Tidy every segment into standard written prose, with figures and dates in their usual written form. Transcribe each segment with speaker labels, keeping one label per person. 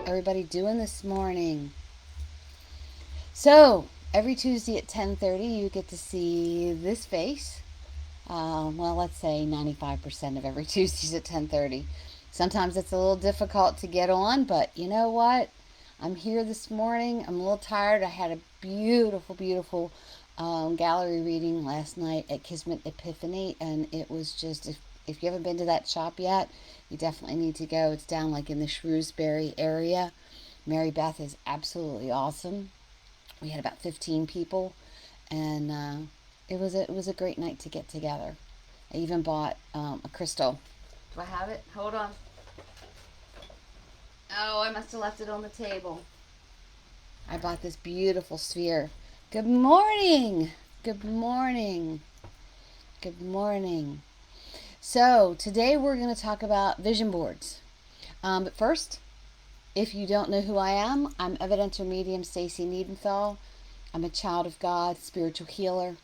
Speaker 1: everybody doing this morning? So, every Tuesday at 10:30 you get to see this face. Well, let's say 95% of every Tuesdays at 10:30. Sometimes it's a little difficult to get on, but you know what? I'm here this morning. I'm a little tired. I had a beautiful gallery reading last night at Kismet Epiphany, and it was just, if you haven't been to that shop yet, you definitely need to go. It's down like in the Shrewsbury area. Mary Beth is absolutely awesome. We had about 15 people, and it was a great night to get together. I even bought a crystal. Do I have it? Hold on. Oh, I must have left it on the table. I bought this beautiful sphere. Good morning. Good morning. Good morning. So, today we're going to talk about vision boards. But first, if you don't know who I am, I'm Evidential Medium Stacy Niedenthal. I'm a child of God, spiritual healer.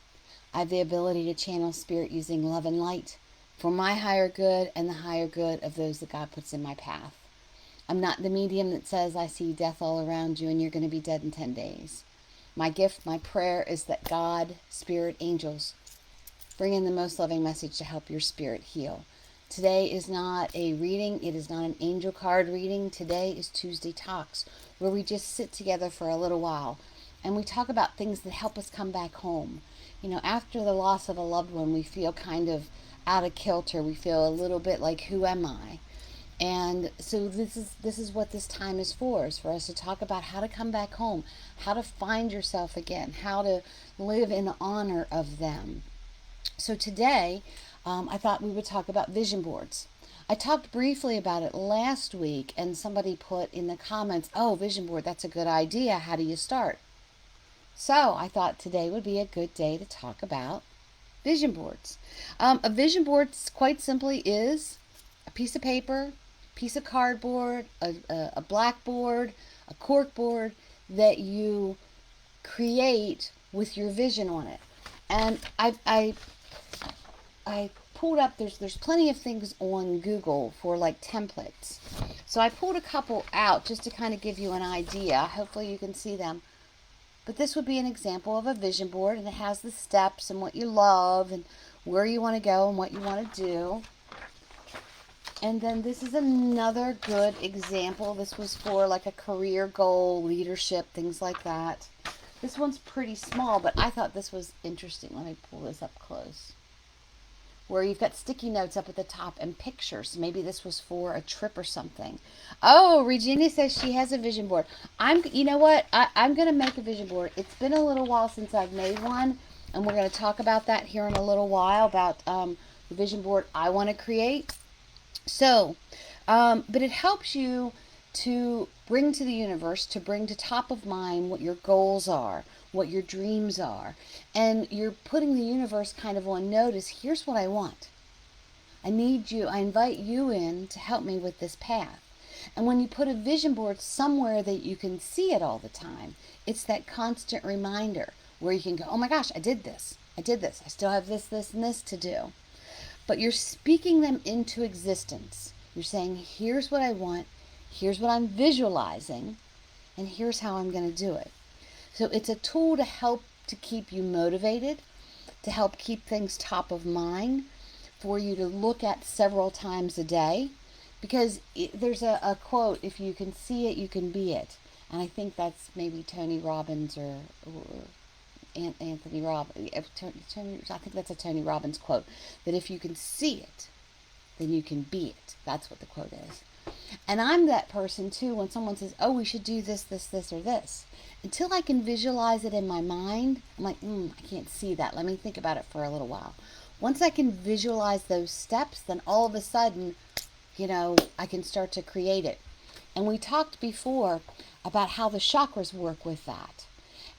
Speaker 1: I have the ability to channel spirit using love and light for my higher good and the higher good of those that God puts in my path. I'm not the medium that says I see death all around you and you're going to be dead in 10 days. My gift, my prayer is that God, spirit, angels bring in the most loving message to help your spirit heal. Today is not a reading. It is not an angel card reading. Today is Tuesday Talks, where we just sit together for a little while and we talk about things that help us come back home. You know, after the loss of a loved one, we feel kind of out of kilter. We feel a little bit like, who am I? And so this is what this time is for us to talk about how to come back home, how to find yourself again, how to live in honor of them. So today, I thought we would talk about vision boards. I talked briefly about it last week, and somebody put in the comments, "Oh, vision board, that's a good idea. How do you start?" So I thought today would be a good day to talk about vision boards. A vision board, quite simply, is a piece of paper, piece of cardboard, a blackboard, a cork board that you create with your vision on it. And I pulled up, there's plenty of things on Google for like templates. So I pulled a couple out just to kind of give you an idea. Hopefully you can see them. But this would be an example of a vision board, and it has the steps and what you love and where you want to go and what you want to do. And then this is another good example. This was for like a career goal, leadership, things like that. This one's pretty small, but I thought this was interesting. Let me pull this up close. Where you've got sticky notes up at the top and pictures. Maybe this was for a trip or something. Oh, Regina says she has a vision board. You know what? I'm going to make a vision board. It's been a little while since I've made one, and we're going to talk about that here in a little while, about the vision board I want to create. So, but it helps you to bring to the universe, to bring to top of mind what your goals are, what your dreams are. And you're putting the universe kind of on notice. Here's what I want. I invite you in to help me with this path. And when you put a vision board somewhere that you can see it all the time, it's that constant reminder where you can go, oh my gosh, I did this. I still have this, and this to do. But you're speaking them into existence. You're saying, here's what I want, here's what I'm visualizing, and here's how I'm going to do it. So it's a tool to help to keep you motivated, to help keep things top of mind, for you to look at several times a day. Because there's a quote, if you can see it, you can be it. And I think that's maybe Tony Robbins or Anthony Robbins. I think that's a Tony Robbins quote, that if you can see it, then you can be it. That's what the quote is. And I'm that person too. When someone says, oh, we should do this, or this, until I can visualize it in my mind, I'm like, I can't see that. Let me think about it for a little while. Once I can visualize those steps, then all of a sudden, I can start to create it. And we talked before about how the chakras work with that.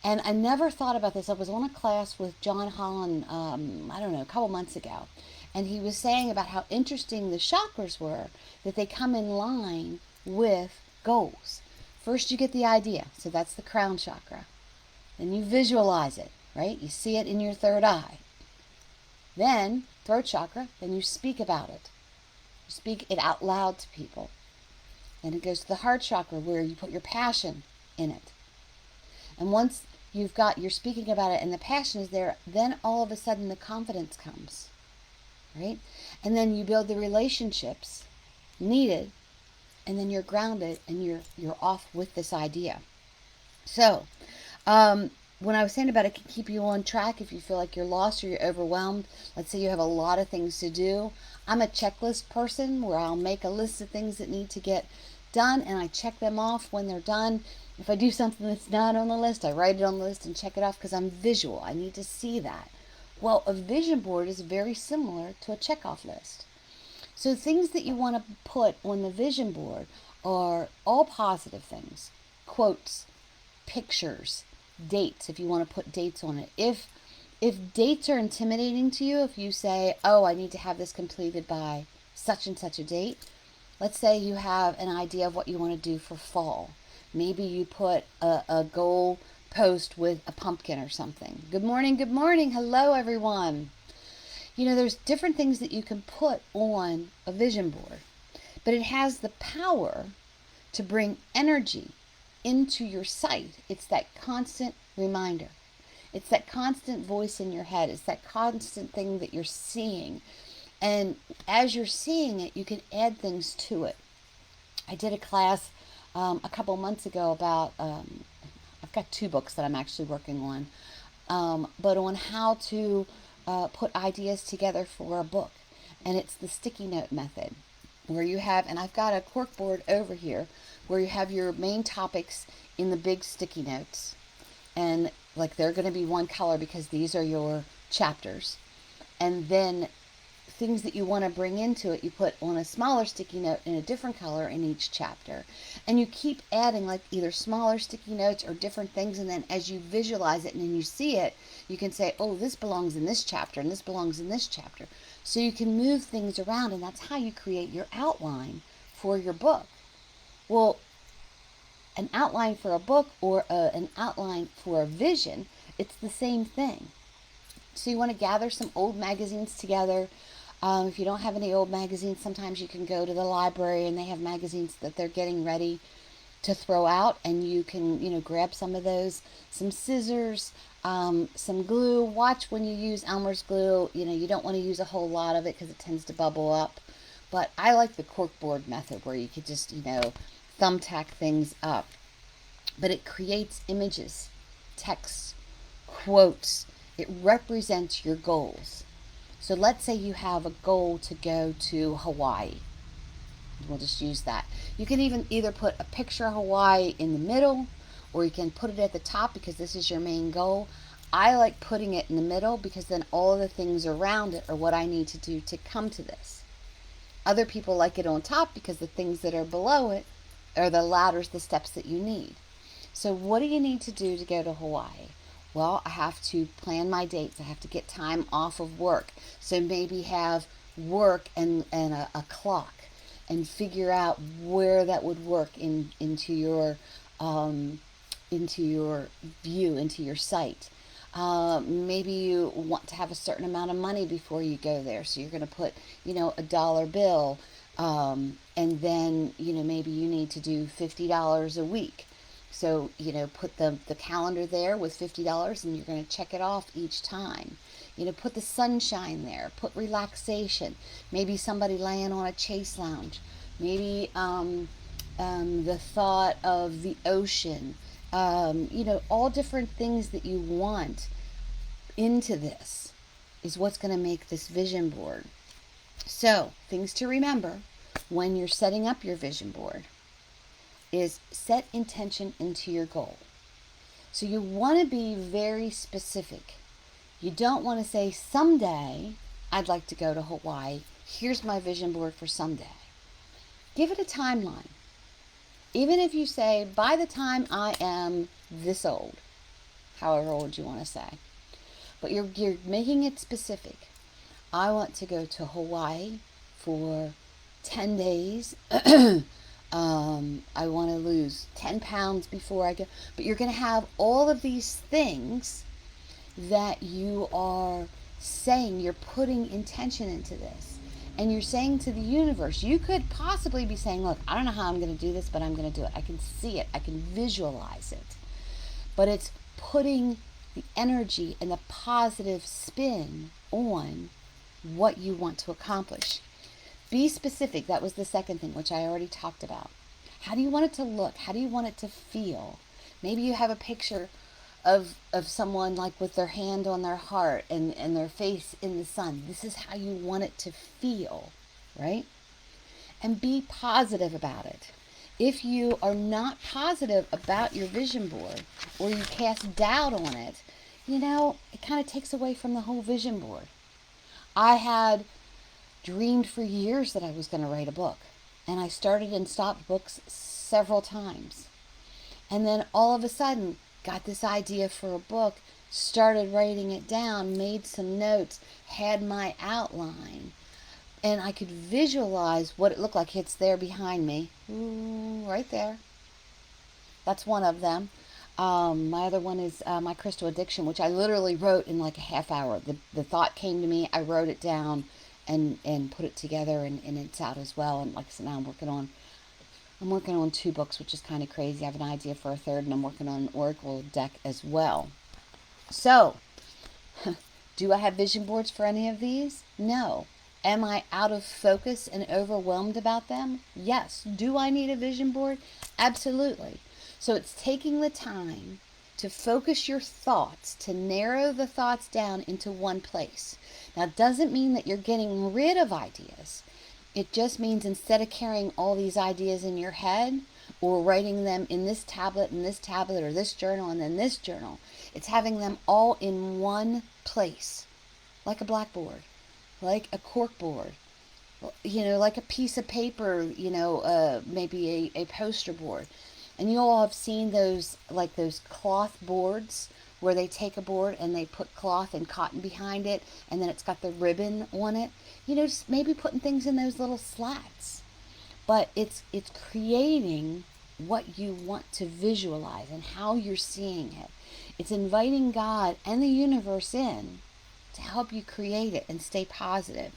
Speaker 1: And I never thought about this. I was on a class with John Holland, a couple months ago. And he was saying about how interesting the chakras were, that they come in line with goals. First you get the idea, so that's the crown chakra. Then you visualize it, right? You see it in your third eye. Then, throat chakra, then you speak about it. You speak it out loud to people. Then it goes to the heart chakra where you put your passion in it. And once you're speaking about it and the passion is there, then all of a sudden the confidence comes, right? And then you build the relationships needed, and then you're grounded and you're off with this idea. So, when I was saying about it can keep you on track if you feel like you're lost or you're overwhelmed, let's say you have a lot of things to do. I'm a checklist person where I'll make a list of things that need to get done and I check them off when they're done. If I do something that's not on the list, I write it on the list and check it off because I'm visual. I need to see that. Well, a vision board is very similar to a checkoff list. So things that you want to put on the vision board are all positive things. Quotes, pictures, dates, if you want to put dates on it. If dates are intimidating to you, if you say, oh, I need to have this completed by such and such a date, let's say you have an idea of what you want to do for fall. Maybe you put a goal post with a pumpkin or something. Good morning, hello everyone. You know, there's different things that you can put on a vision board, but it has the power to bring energy into your sight. It's that constant reminder. It's that constant voice in your head. It's that constant thing that you're seeing. And as you're seeing it, you can add things to it. I did a class a couple months ago about, I've got 2 books that I'm actually working on, but on how to put ideas together for a book. And it's the sticky note method, where you have, and I've got a cork board over here, where you have your main topics in the big sticky notes. And like they're going to be one color because these are your chapters. And then things that you want to bring into it, you put on a smaller sticky note in a different color in each chapter. And you keep adding like either smaller sticky notes or different things. And then as you visualize it and then you see it, you can say, oh, this belongs in this chapter and this belongs in this chapter. So you can move things around, and that's how you create your outline for your book. Well, an outline for a book or an outline for a vision, it's the same thing. So you want to gather some old magazines together. If you don't have any old magazines, sometimes you can go to the library and they have magazines that they're getting ready to throw out, and you can, grab some of those, some scissors, some glue. Watch when you use Elmer's glue. You don't want to use a whole lot of it because it tends to bubble up. But I like the corkboard method where you could just, thumbtack things up. But it creates images, text, quotes. It represents your goals. So let's say you have a goal to go to Hawaii. We'll just use that. You can even either put a picture of Hawaii in the middle, or you can put it at the top because this is your main goal. I like putting it in the middle because then all of the things around it are what I need to do to come to this. Other people like it on top because the things that are below it are the ladders, the steps that you need. So what do you need to do to go to Hawaii? Well, I have to plan my dates. I have to get time off of work. So maybe have work and a clock, and figure out where that would work into your view, into your sight. Maybe you want to have a certain amount of money before you go there, so you're going to put a dollar bill, and then maybe you need to do $50 a week. So put the calendar there with $50, and you're going to check it off each time. Put the sunshine there, put relaxation, maybe somebody laying on a chase lounge, maybe the thought of the ocean, all different things that you want into this is what's going to make this vision board. So things to remember when you're setting up your vision board is set intention into your goal. So you want to be very specific. You don't want to say, someday I'd like to go to Hawaii. Here's my vision board for someday. Give it a timeline. Even if you say, by the time I am this old, however old you want to say. But you're making it specific. I want to go to Hawaii for 10 days. I want to lose 10 pounds before I go. But you're going to have all of these things that you are saying, you're putting intention into this. And you're saying to the universe, you could possibly be saying, look, I don't know how I'm going to do this, but I'm going to do it. I can see it. I can visualize it. But it's putting the energy and the positive spin on what you want to accomplish. Be specific. That was the second thing, which I already talked about. How do you want it to look? How do you want it to feel? Maybe you have a picture of someone like with their hand on their heart and their face in the sun. This is how you want it to feel, right? And be positive about it. If you are not positive about your vision board, or you cast doubt on it, it kind of takes away from the whole vision board. I had dreamed for years that I was going to write a book, and I started and stopped books several times. And then all of a sudden, got this idea for a book, started writing it down, made some notes, had my outline, and I could visualize what it looked like. It's there behind me. Ooh, right there. That's one of them. My other one is My Crystal Addiction, which I literally wrote in like a half hour. The thought came to me, I wrote it down and put it together, and it's out as well. And like I said, now I'm working on 2 books, which is kind of crazy. I have an idea for a third, and I'm working on an Oracle deck as well. So, do I have vision boards for any of these? No. Am I out of focus and overwhelmed about them? Yes. Do I need a vision board? Absolutely. So it's taking the time to focus your thoughts, to narrow the thoughts down into one place. Now, it doesn't mean that you're getting rid of ideas. It just means instead of carrying all these ideas in your head, or writing them in this tablet and this tablet, or this journal and then this journal, it's having them all in one place, like a blackboard, like a cork board, like a piece of paper, maybe a poster board. And you all have seen those cloth boards where they take a board and they put cloth and cotton behind it, and then it's got the ribbon on it. Just maybe putting things in those little slats. But it's creating what you want to visualize and how you're seeing it. It's inviting God and the universe in to help you create it and stay positive.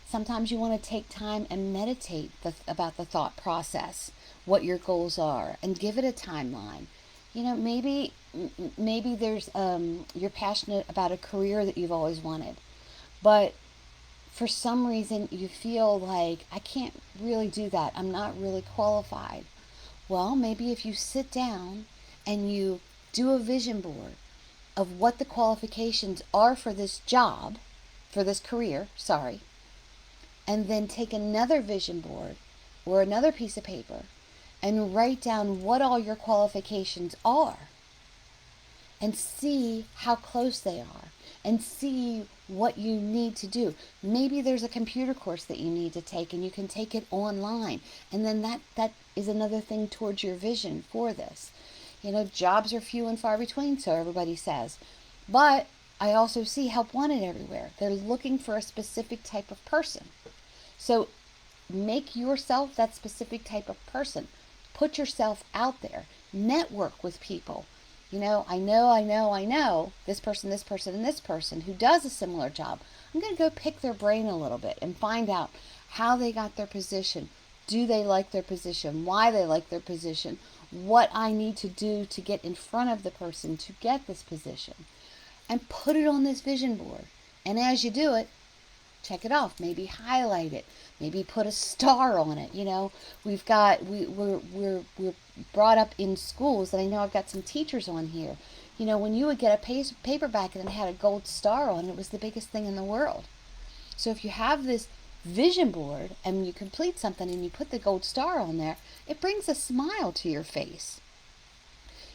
Speaker 1: Sometimes you want to take time and meditate about the thought process, what your goals are, and give it a timeline. Maybe there's you're passionate about a career that you've always wanted, but for some reason you feel like, I can't really do that. I'm not really qualified. Well, maybe if you sit down and you do a vision board of what the qualifications are for this job, for this career, and then take another vision board or another piece of paper and write down what all your qualifications are, and see how close they are, and see what you need to do. Maybe there's a computer course that you need to take, and you can take it online, and then that is another thing towards your vision for this. Jobs are few and far between, so everybody says, but I also see help wanted everywhere. They're looking for a specific type of person. So make yourself that specific type of person. Put yourself out there. Network with people. I know this person, and this person who does a similar job. I'm going to go pick their brain a little bit and find out how they got their position. Do they like their position? Why they like their position? What I need to do to get in front of the person to get this position. And put it on this vision board. And as you do it, check it off. Maybe highlight it. Maybe put a star on it. We're brought up in schools, and I know I've got some teachers on here. When you would get a paperback and it had a gold star on it, it was the biggest thing in the world. So if you have this vision board and you complete something and you put the gold star on there, it brings a smile to your face.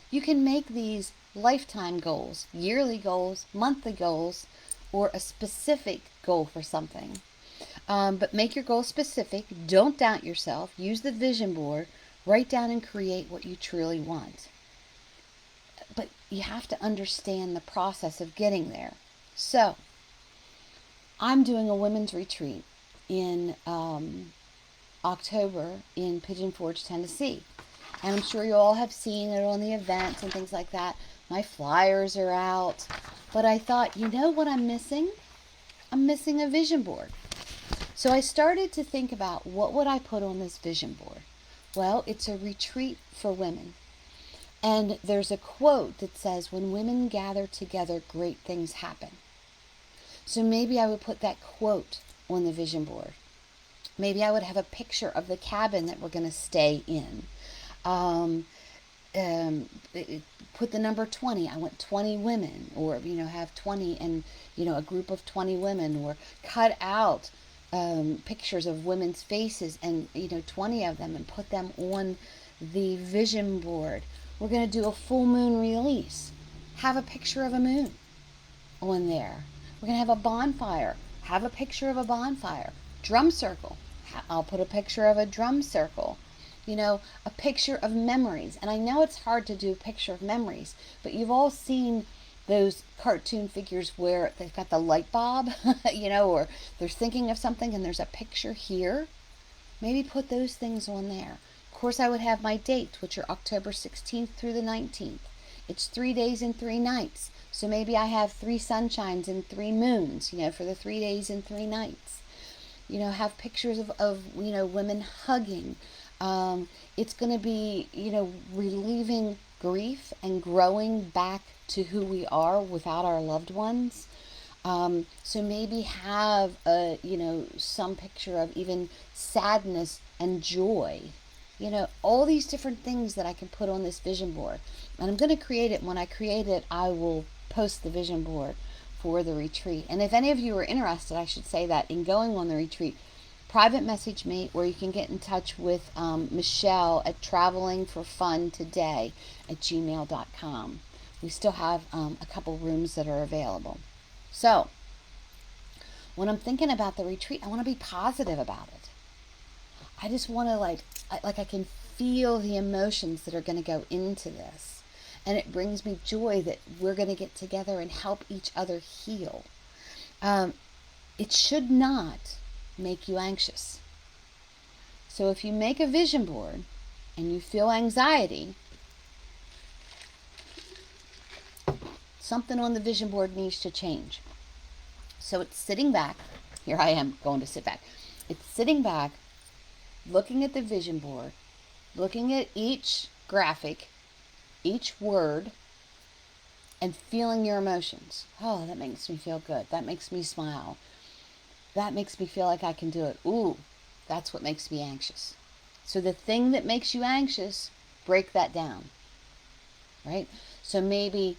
Speaker 1: You can make these lifetime goals, yearly goals, monthly goals, or a specific goal for something. But make your goal specific. Don't doubt yourself. Use the vision board. Write down and create what you truly want. But you have to understand the process of getting there. So, I'm doing a women's retreat in October in Pigeon Forge, Tennessee. And I'm sure you all have seen it on the events and things like that. My flyers are out. But I thought, what I'm missing? I'm missing a vision board. So I started to think about, what would I put on this vision board? Well, it's a retreat for women. And there's a quote that says, when women gather together, great things happen. So maybe I would put that quote on the vision board. Maybe I would have a picture of the cabin that we're going to stay in. Um, Put the number 20. I want 20 women, or, have 20 and, a group of 20 women, or cut out pictures of women's faces and, 20 of them, and put them on the vision board. We're going to do a full moon release. Have a picture of a moon on there. We're going to have a bonfire. Have a picture of a bonfire. Drum circle. I'll put a picture of a drum circle. A picture of memories. And I know it's hard to do a picture of memories, but you've all seen those cartoon figures where they've got the light bulb, or they're thinking of something and there's a picture here. Maybe put those things on there. Of course, I would have my dates, which are October 16th through the 19th. It's 3 days and 3 nights. So maybe I have 3 sunshines and 3 moons, for the 3 days and 3 nights. Have pictures of women hugging. It's going to be, relieving grief and growing back to who we are without our loved ones. So maybe have some picture of even sadness and joy. All these different things that I can put on this vision board. And I'm going to create it. When I create it, I will post the vision board for the retreat. And if any of you are interested, I should say that, in going on the retreat, private message me, or you can get in touch with Michelle at travelingforfuntoday@gmail.com. We still have a couple rooms that are available. So when I'm thinking about the retreat, I want to be positive about it. I just want to I can feel the emotions that are going to go into this. And it brings me joy that we're going to get together and help each other heal. It should not make you anxious. So if you make a vision board and you feel anxiety, something on the vision board needs to change. So it's sitting back. Here I am going to sit back. It's sitting back, looking at the vision board, looking at each graphic, each word, and feeling your emotions. Oh, that makes me feel good. That makes me smile. That makes me feel like I can do it. Ooh, that's what makes me anxious. So the thing that makes you anxious, break that down. Right? So maybe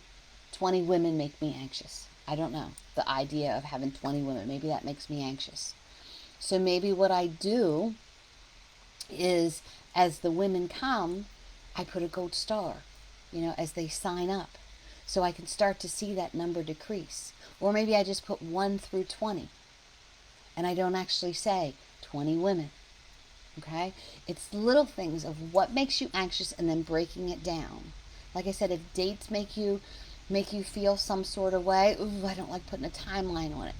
Speaker 1: 20 women make me anxious. I don't know. The idea of having 20 women, maybe that makes me anxious. So maybe what I do is, as the women come, I put a gold star, as they sign up. So I can start to see that number decrease. Or maybe I just put 1 through 20. And I don't actually say 20 women. Okay? It's little things of what makes you anxious and then breaking it down. Like I said, if dates make you feel some sort of way, ooh, I don't like putting a timeline on it.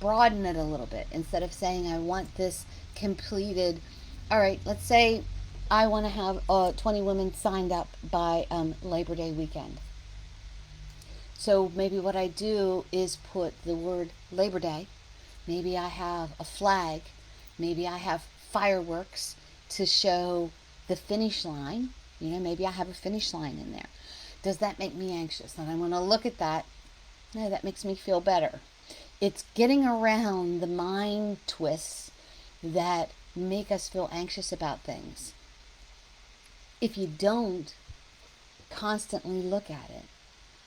Speaker 1: Broaden it a little bit. Instead of saying I want this completed. All right, let's say I want to have 20 women signed up by Labor Day weekend. So maybe what I do is put the word Labor Day. Maybe I have a flag. Maybe I have fireworks to show the finish line. Maybe I have a finish line in there. Does that make me anxious? And I want to look at that. No, that makes me feel better. It's getting around the mind twists that make us feel anxious about things. If you don't constantly look at it,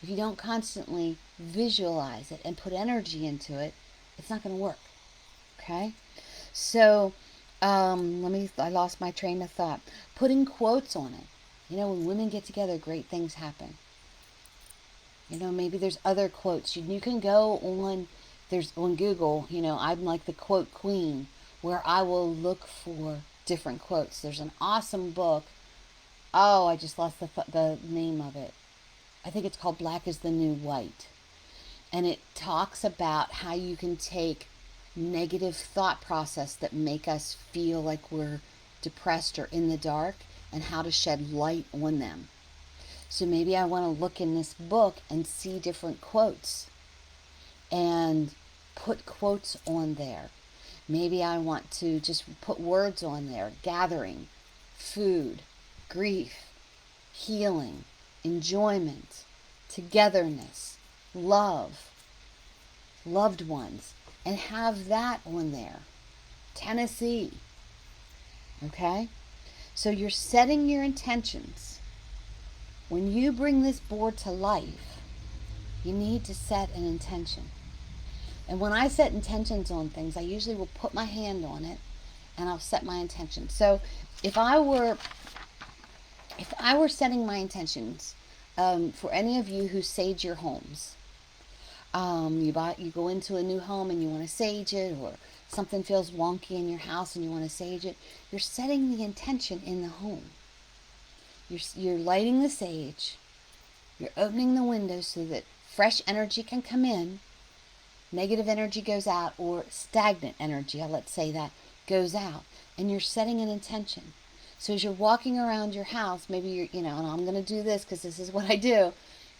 Speaker 1: if you don't constantly visualize it and put energy into it, it's not going to work. Okay? So, I lost my train of thought. Putting quotes on it. When women get together, great things happen. Maybe there's other quotes. You can go on, on Google, I'm like the quote queen, where I will look for different quotes. There's an awesome book. Oh, I just lost the name of it. I think it's called Black is the New White. And it talks about how you can take negative thought process that make us feel like we're depressed or in the dark, and how to shed light on them. So maybe I want to look in this book and see different quotes and put quotes on there. Maybe I want to just put words on there: gathering, food, grief, healing, enjoyment, togetherness, love, loved ones, and have that on there. Tennessee. Okay? So you're setting your intentions. When you bring this board to life, you need to set an intention. And when I set intentions on things, I usually will put my hand on it and I'll set my intention. So if I were setting my intentions, for any of you who sage your homes, you go into a new home and you want to sage it, or something feels wonky in your house and you want to sage it, you're setting the intention in the home. You're lighting the sage, you're opening the windows so that fresh energy can come in, negative energy goes out, or stagnant energy, let's say that, goes out, and you're setting an intention. So as you're walking around your house, maybe you're, and I'm going to do this because this is what I do.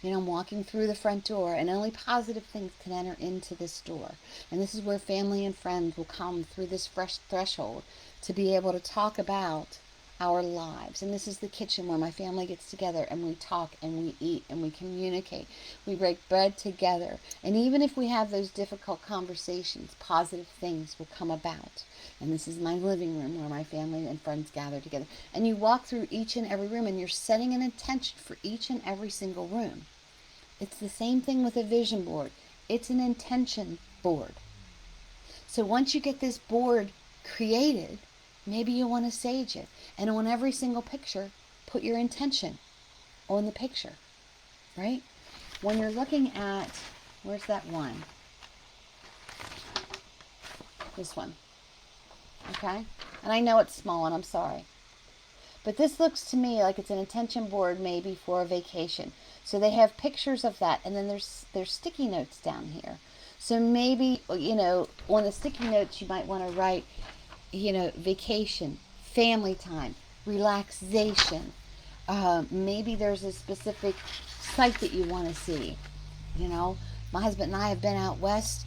Speaker 1: I'm walking through the front door, and only positive things can enter into this door. And this is where family and friends will come through this fresh threshold to be able to talk about our lives. And this is the kitchen where my family gets together and we talk and we eat and we communicate. We break bread together. And even if we have those difficult conversations, positive things will come about. And this is my living room where my family and friends gather together. And you walk through each and every room and you're setting an intention for each and every single room. It's the same thing with a vision board. It's an intention board. So once you get this board created, maybe you want to sage it. And on every single picture, put your intention on the picture, right? When you're looking at, where's that one? This one. Okay? And I know it's small and I'm sorry. But this looks to me like it's an intention board maybe for a vacation. So they have pictures of that, and then there's sticky notes down here. So maybe, on the sticky notes you might want to write, vacation, family time, relaxation. Maybe there's a specific site that you want to see. My husband and I have been out west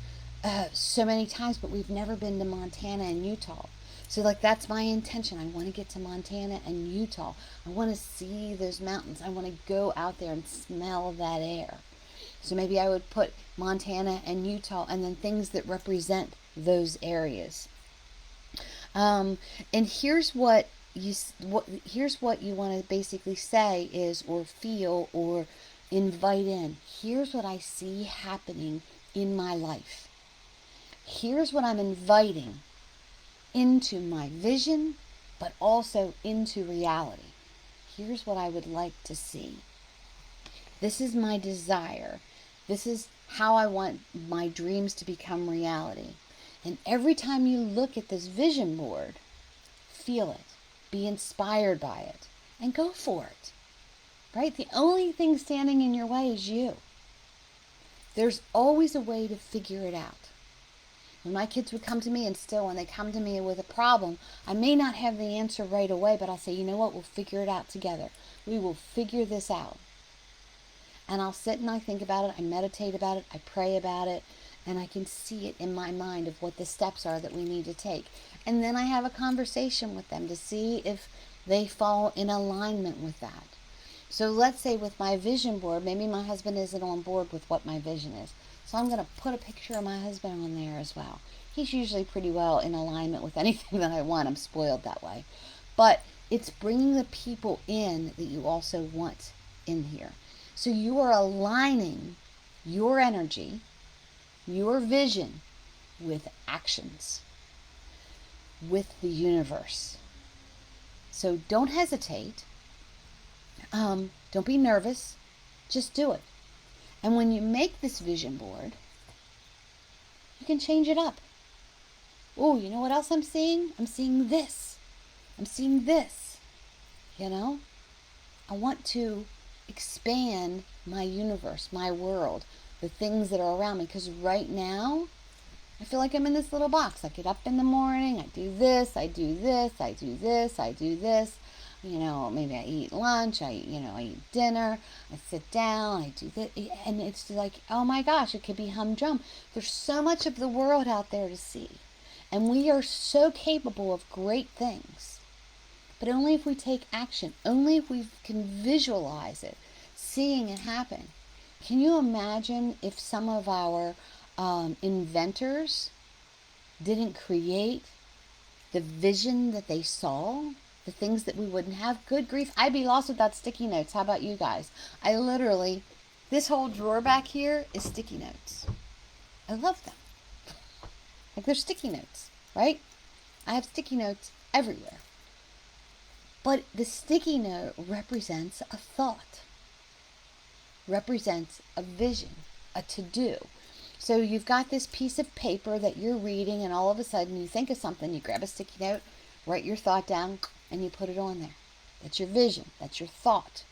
Speaker 1: so many times, but we've never been to Montana and Utah. So that's my intention. I want to get to Montana and Utah. I want to see those mountains. I want to go out there and smell that air. So maybe I would put Montana and Utah and then things that represent those areas. And here's what you want to basically say is, or feel, or invite in. Here's what I see happening in my life. Here's what I'm inviting into my vision, but also into reality. Here's what I would like to see. This is my desire. This is how I want my dreams to become reality. And every time you look at this vision board, feel it, be inspired by it, and go for it. Right? The only thing standing in your way is you. There's always a way to figure it out. When my kids would come to me, and still when they come to me with a problem, I may not have the answer right away, but I'll say, you know what, we'll figure it out together. We will figure this out. And I'll sit and I think about it, I meditate about it, I pray about it, and I can see it in my mind of what the steps are that we need to take. And then I have a conversation with them to see if they fall in alignment with that. So let's say with my vision board, maybe my husband isn't on board with what my vision is. So I'm going to put a picture of my husband on there as well. He's usually pretty well in alignment with anything that I want. I'm spoiled that way. But it's bringing the people in that you also want in here. So you are aligning your energy, your vision, with actions, with the universe. So don't hesitate. Don't be nervous. Just do it. And when you make this vision board, you can change it up. Oh, you know what else I'm seeing? I'm seeing this. I'm seeing this. I want to expand my universe, my world, the things that are around me. Because right now, I feel like I'm in this little box. I get up in the morning, I do this, I do this, I do this, I do this. Maybe I eat lunch, I eat dinner, I sit down, I do this. And it's like, oh my gosh, it could be humdrum. There's so much of the world out there to see. And we are so capable of great things, but only if we take action, only if we can visualize it, seeing it happen. Can you imagine if some of our inventors didn't create the vision that they saw, the things that we wouldn't have? Good grief, I'd be lost without sticky notes. How about you guys? I literally, this whole drawer back here is sticky notes. I love them. Like they're sticky notes, right? I have sticky notes everywhere. But the sticky note represents a thought, represents a vision, a to-do. So you've got this piece of paper that you're reading, and all of a sudden you think of something, you grab a sticky note, write your thought down, and you put it on there. That's your vision. That's your thought.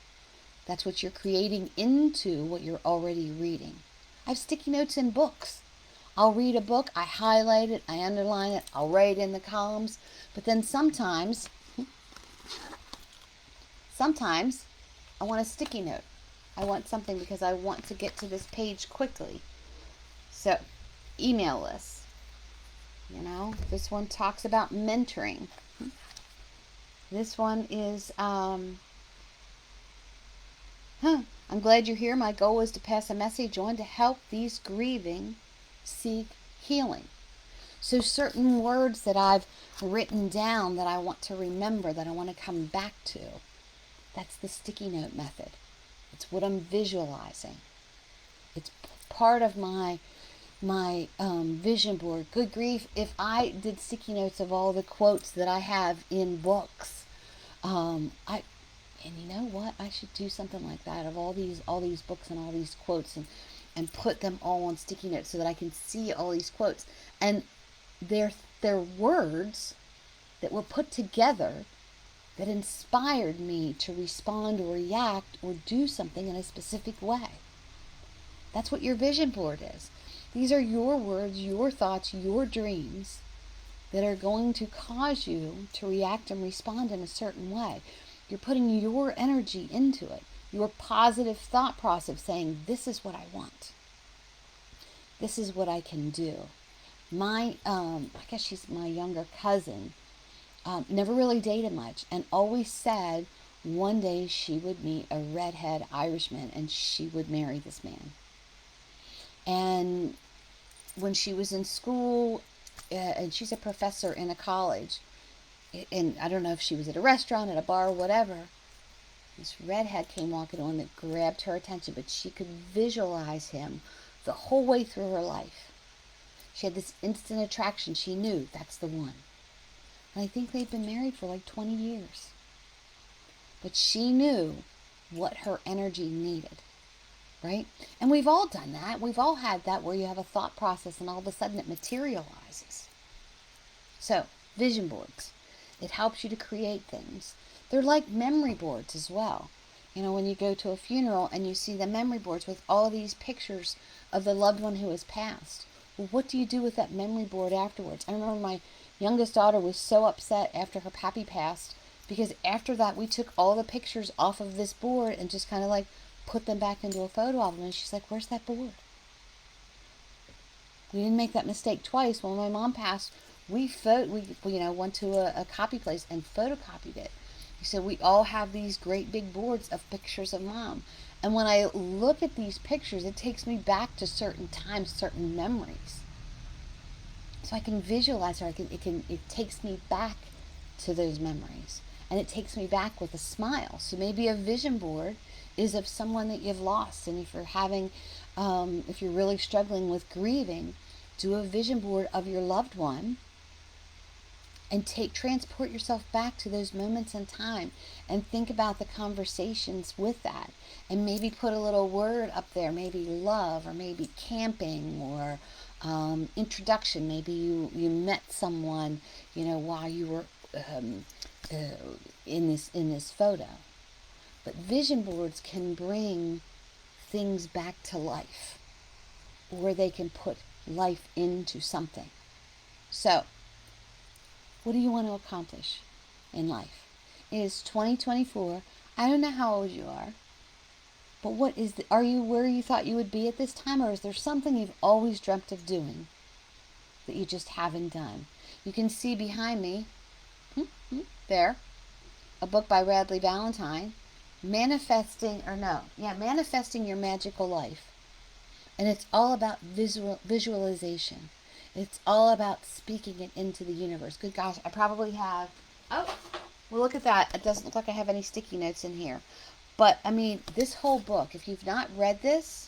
Speaker 1: That's what you're creating into what you're already reading. I have sticky notes in books. I'll read a book, I highlight it, I underline it, I'll write it in the columns, but then sometimes I want a sticky note. I want something because I want to get to this page quickly. So, email lists. You know, this one talks about mentoring. This one is, I'm glad you're here. My goal is to pass a message on to help these grieving seek healing. So certain words that I've written down that I want to remember, that I want to come back to, that's the sticky note method. It's what I'm visualizing. It's part of my vision board. Good grief, if I did sticky notes of all the quotes that I have in books, and you know what? I should do something like that, of all these books and all these quotes, and put them all on sticky notes so that I can see all these quotes. And they're words that were put together that inspired me to respond or react or do something in a specific way. That's what your vision board is. These are your words, your thoughts, your dreams that are going to cause you to react and respond in a certain way. You're putting your energy into it, your positive thought process, saying, this is what I want. This is what I can do. My, I guess she's my younger cousin, never really dated much, and always said one day she would meet a redhead Irishman and she would marry this man. And when she was in school, and she's a professor in a college, and I don't know if she was at a restaurant, at a bar, whatever, this redhead came walking on that grabbed her attention, but she could visualize him the whole way through her life. She had this instant attraction. She knew that's the one. And I think they've been married for like 20 years. But she knew what her energy needed, right? And we've all done that. We've all had that, where you have a thought process and all of a sudden it materializes. So, vision boards. It helps you to create things. They're like memory boards as well. You know, when you go to a funeral and you see the memory boards with all these pictures of the loved one who has passed. Well, what do you do with that memory board afterwards? I remember my youngest daughter was so upset after her pappy passed, because after that we took all the pictures off of this board and just kind of like put them back into a photo album. And she's like, where's that board? We didn't make that mistake twice. When my mom passed, we went to a copy place and photocopied it. So we all have these great big boards of pictures of mom. And when I look at these pictures, it takes me back to certain times, certain memories. So I can visualize her. It takes me back to those memories. And it takes me back with a smile. So maybe a vision board is of someone that you've lost. And if you're having, if you're really struggling with grieving, do a vision board of your loved one. And transport yourself back to those moments in time and think about the conversations with that. And maybe put a little word up there, maybe love, or maybe camping, or introduction. Maybe you met someone, while you were in this photo. But vision boards can bring things back to life, or they can put life into something. So, what do you want to accomplish in life? It is 2024. I don't know how old you are, but are you where you thought you would be at this time, or is there something you've always dreamt of doing that you just haven't done? You can see behind me, there, a book by Radley Valentine, Manifesting Your Magical Life. And it's all about visualization. It's all about speaking it into the universe. Good gosh, I probably have, oh, well, look at that. It doesn't look like I have any sticky notes in here. But, I mean, this whole book, if you've not read this,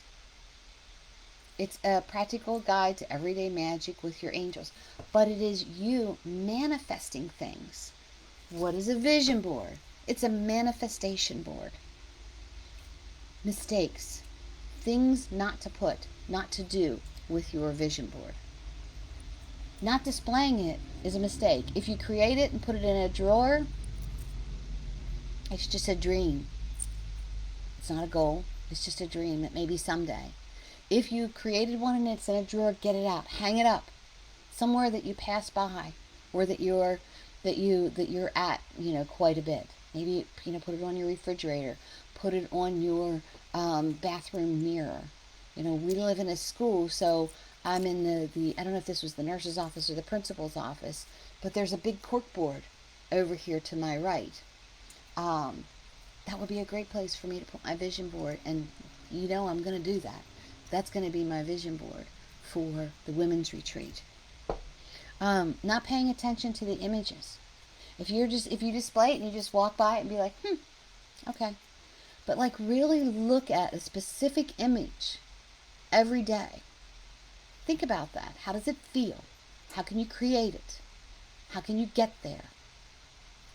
Speaker 1: it's a practical guide to everyday magic with your angels. But it is you manifesting things. What is a vision board? It's a manifestation board. Mistakes. Things not to do with your vision board. Not displaying it is a mistake. If you create it and put it in a drawer, it's just a dream. It's not a goal. It's just a dream that maybe someday. If you created one and it's in a drawer, get it out. Hang it up somewhere that you pass by, or that you're at, quite a bit. Maybe, put it on your refrigerator. Put it on your bathroom mirror. We live in a school, so I'm in the I don't know if this was the nurse's office or the principal's office, but there's a big cork board over here to my right. That would be a great place for me to put my vision board, and I'm going to do that. That's going to be my vision board for the women's retreat. Not paying attention to the images. If you display it and you just walk by it and be like, okay. But really look at a specific image every day. Think about that. How does it feel? How can you create it? How can you get there?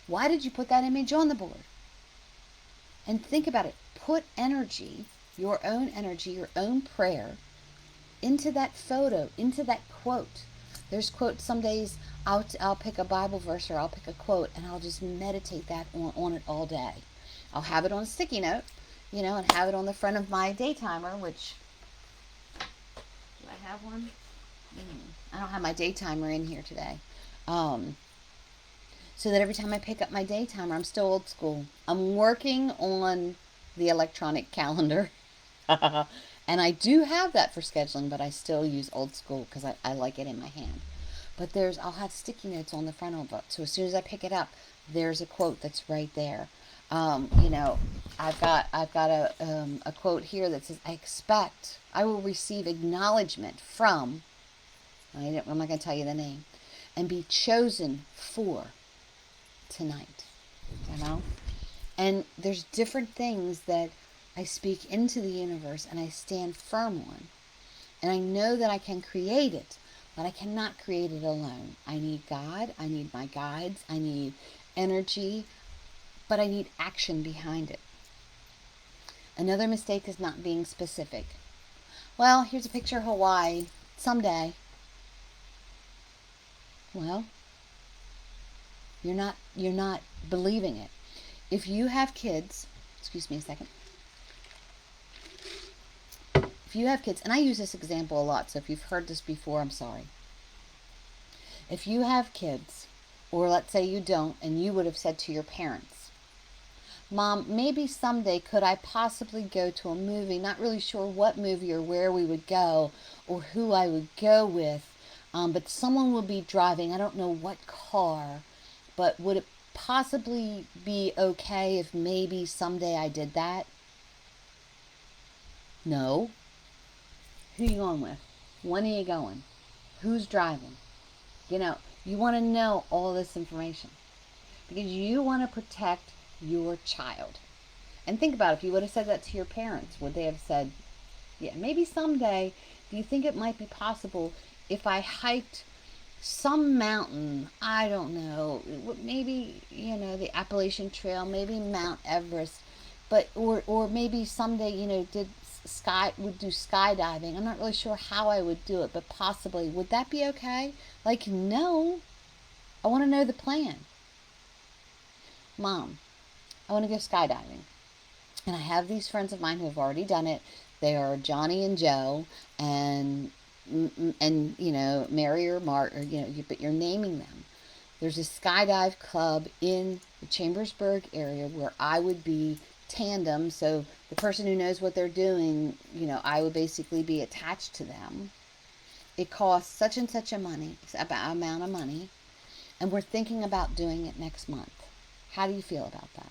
Speaker 1: Why did you put that image on the board? And think about it. Put energy, your own prayer, into that photo, into that quote. There's quotes. Some days I'll pick a Bible verse or I'll pick a quote and I'll just meditate that on it all day. I'll have it on a sticky note, and have it on the front of my day timer, which, do I have one? I don't have my day timer in here today. So that every time I pick up my day timer, I'm still old school. I'm working on the electronic calendar. And I do have that for scheduling, but I still use old school because I like it in my hand. But I'll have sticky notes on the front of it. So as soon as I pick it up, there's a quote that's right there. I've got a quote here that says, I will receive acknowledgement from, I'm not going to tell you the name, and be chosen for tonight. And there's different things that I speak into the universe and I stand firm on. And I know that I can create it, but I cannot create it alone. I need God, I need my guides, I need energy, but I need action behind it. Another mistake is not being specific. Well, here's a picture of Hawaii. Someday. Well, you're not believing it. If you have kids, excuse me a second. If you have kids, and I use this example a lot, so if you've heard this before, I'm sorry. If you have kids, or let's say you don't, and you would have said to your parents, Mom, maybe someday could I possibly go to a movie, not really sure what movie or where we would go, or who I would go with, but someone would be driving, I don't know what car, but would it possibly be okay if maybe someday I did that? No. Who are you going with? When are you going? Who's driving? You want to know all this information because you want to protect your child. And think about it, if you would have said that to your parents, would they have said, yeah, maybe someday, do you think it might be possible if I hiked some mountain, I don't know, maybe, the Appalachian Trail, maybe Mount Everest, but, or maybe someday, would do skydiving. I'm not really sure how I would do it, but possibly. Would that be okay? No. I want to know the plan. Mom, I want to go skydiving. And I have these friends of mine who have already done it. They are Johnny and Joe, and Mary or Mark, or but you're naming them. There's a skydive club in the Chambersburg area where I would be tandem, so the person who knows what they're doing, I would basically be attached to them. It costs such and such amount of money, and we're thinking about doing it next month. How do you feel about that?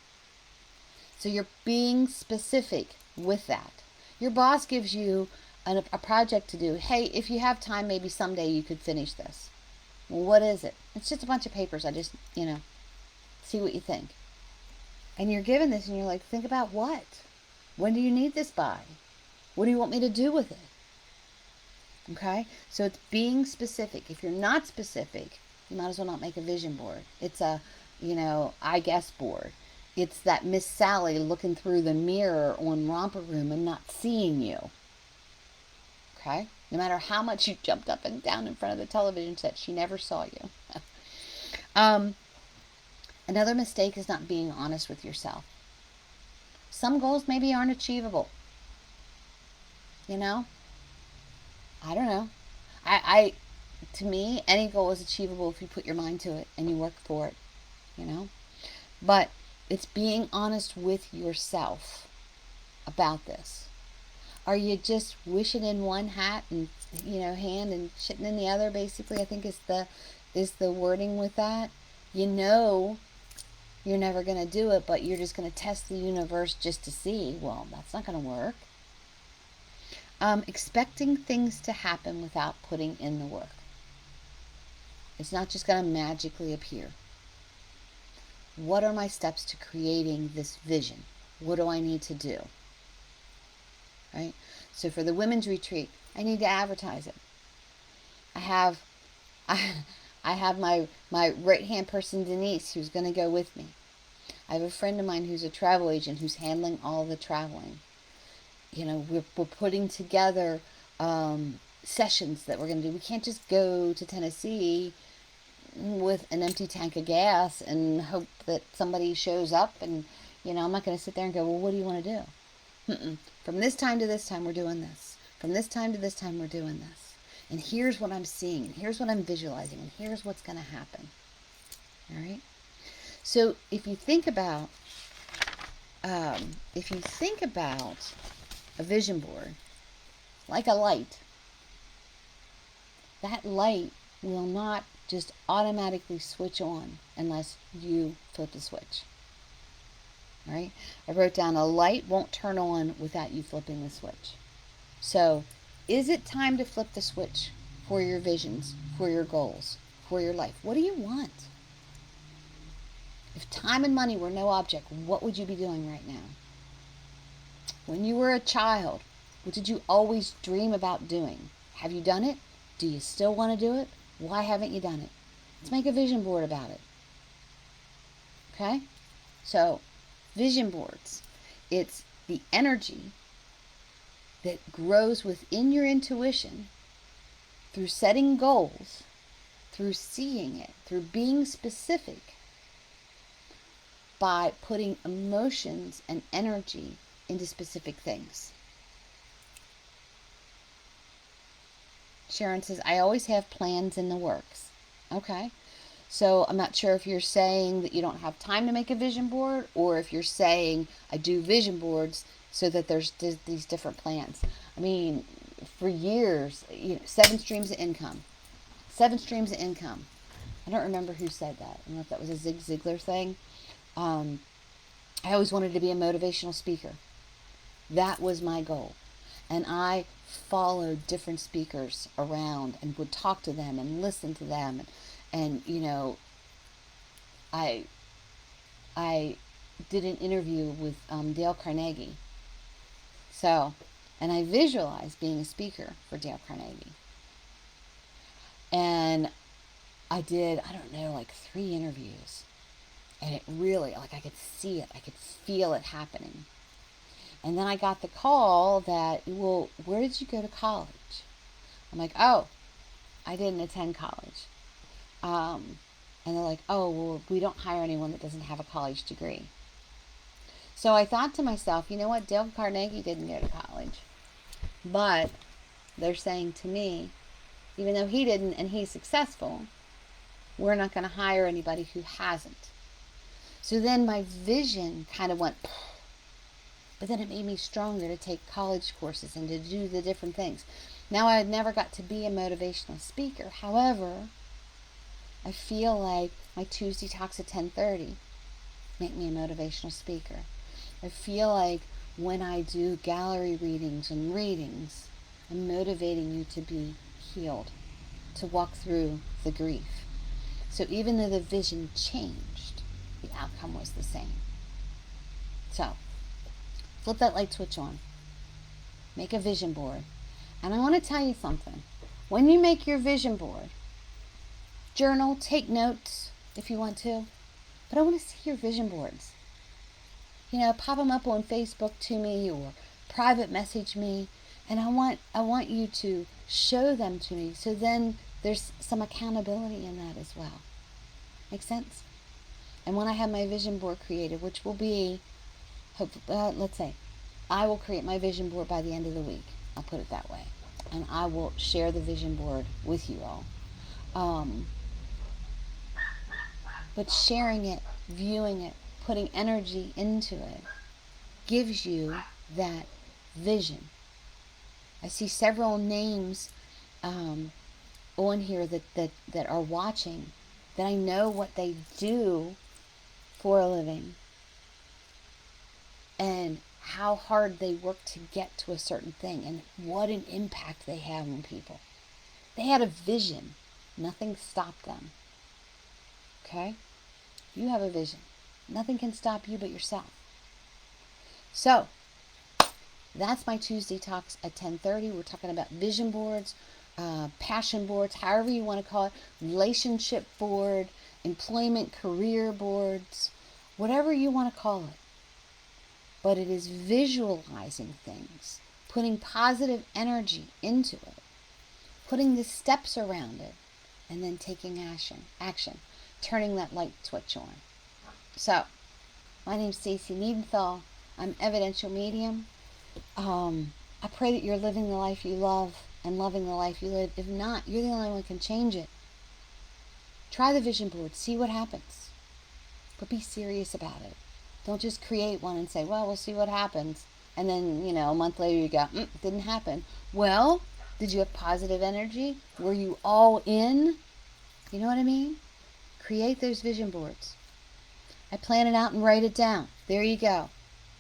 Speaker 1: So you're being specific with that. Your boss gives you a project to do. Hey, if you have time, maybe someday you could finish this. Well, what is it? It's just a bunch of papers. I just, see what you think. And you're given this and you're like, think about what? When do you need this by? What do you want me to do with it? Okay? So it's being specific. If you're not specific, you might as well not make a vision board. It's a, I guess board. It's that Miss Sally looking through the mirror on Romper Room and not seeing you. Okay? No matter how much you jumped up and down in front of the television set, she never saw you. Another mistake is not being honest with yourself. Some goals maybe aren't achievable. I don't know. To me, any goal is achievable if you put your mind to it and you work for it, But it's being honest with yourself about this. Are you just wishing in one hat and, hand and shitting in the other, basically, I think is the wording with that. You're never going to do it, but you're just going to test the universe just to see. Well, that's not going to work. Expecting things to happen without putting in the work. It's not just going to magically appear. What are my steps to creating this vision? What do I need to do? Right? So for the women's retreat, I need to advertise it. I have my right-hand person, Denise, who's going to go with me. I have a friend of mine who's a travel agent who's handling all the traveling. We're putting together sessions that we're going to do. We can't just go to Tennessee with an empty tank of gas and hope that somebody shows up. And, I'm not going to sit there and go, well, what do you want to do? From this time to this time, we're doing this. From this time to this time, we're doing this. And here's what I'm seeing, and here's what I'm visualizing, and here's what's going to happen. All right? So if you think about a vision board like a light, that light will not just automatically switch on unless you flip the switch. All right? I wrote down a light won't turn on without you flipping the switch. So, is it time to flip the switch for your visions, for your goals, for your life? What do you want? If time and money were no object, what would you be doing right now? When you were a child, what did you always dream about doing? Have you done it? Do you still want to do it? Why haven't you done it? Let's make a vision board about it. Okay? So, vision boards. It's the energy that grows within your intuition through setting goals, through seeing it, through being specific, by putting emotions and energy into specific things. Sharon says, I always have plans in the works. Okay. So I'm not sure if you're saying that you don't have time to make a vision board, or if you're saying I do vision boards so that there's these different plans. I mean, for years, 7 streams of income. 7 streams of income. I don't remember who said that. I don't know if that was a Zig Ziglar thing. I always wanted to be a motivational speaker. That was my goal. And I followed different speakers around and would talk to them and listen to them. And I did an interview with Dale Carnegie. So, and I visualized being a speaker for Dale Carnegie. And I did, 3 interviews. And it really, I could see it. I could feel it happening. And then I got the call that, well, where did you go to college? I'm like, oh, I didn't attend college. And they're like, oh, well, we don't hire anyone that doesn't have a college degree. So I thought to myself, you know what? Dale Carnegie didn't go to college. But they're saying to me, even though he didn't and he's successful, we're not going to hire anybody who hasn't. So then my vision kind of went, but then it made me stronger to take college courses and to do the different things. Now I had never got to be a motivational speaker. However, I feel like my Tuesday Talks at 10:30 make me a motivational speaker. I feel like when I do gallery readings and readings, I'm motivating you to be healed, to walk through the grief. So even though the vision changed, the outcome was the same. So flip that light switch on. Make a vision board. And I want to tell you something. When you make your vision board, journal, take notes if you want to, but I want to see your vision boards. Pop them up on Facebook to me or private message me, and I want you to show them to me, so then there's some accountability in that as well. Make sense? And when I have my vision board created, which will be, let's say, I will create my vision board by the end of the week. I'll put it that way. And I will share the vision board with you all. But sharing it, viewing it, putting energy into it gives you that vision. I see several names on here that are watching, that I know what they do for a living and how hard they work to get to a certain thing and what an impact they have on people. They had a vision. Nothing stopped them. Okay? You have a vision. Nothing can stop you but yourself. So, that's my Tuesday Talks at 10:30. We're talking about vision boards, passion boards, however you want to call it, relationship board, employment career boards, whatever you want to call it. But it is visualizing things, putting positive energy into it, putting the steps around it, and then taking action, turning that light switch on. So, my name's Stacey Niedenthal. I'm Evidential Medium. I pray that you're living the life you love and loving the life you live. If not, you're the only one who can change it. Try the vision board. See what happens. But be serious about it. Don't just create one and say, well, we'll see what happens. And then, a month later you go, it didn't happen. Well, did you have positive energy? Were you all in? You know what I mean? Create those vision boards. I plan it out and write it down. There you go.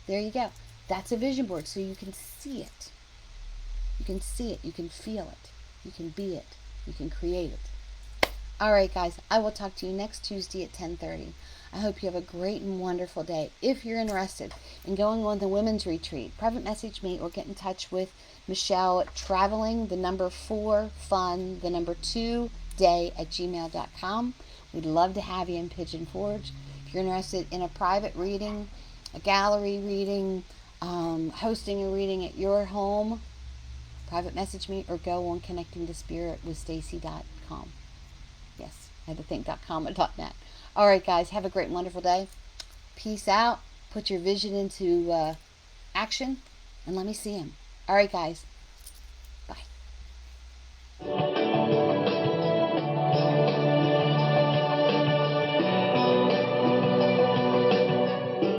Speaker 1: There you go. That's a vision board, so you can see it. You can see it. You can feel it. You can be it. You can create it. All right, guys. I will talk to you next Tuesday at 10:30. I hope you have a great and wonderful day. If you're interested in going on the women's retreat, private message me or get in touch with Michelle at traveling, 4 fun, 2 day at gmail.com. We'd love to have you in Pigeon Forge. If you're interested in a private reading, a gallery reading, hosting a reading at your home, private message me or go on connectingtospiritwithstacy.com. Yes, I had to think .com and .net. All right, guys, have a great and wonderful day. Peace out. Put your vision into action and let me see him. All right, guys.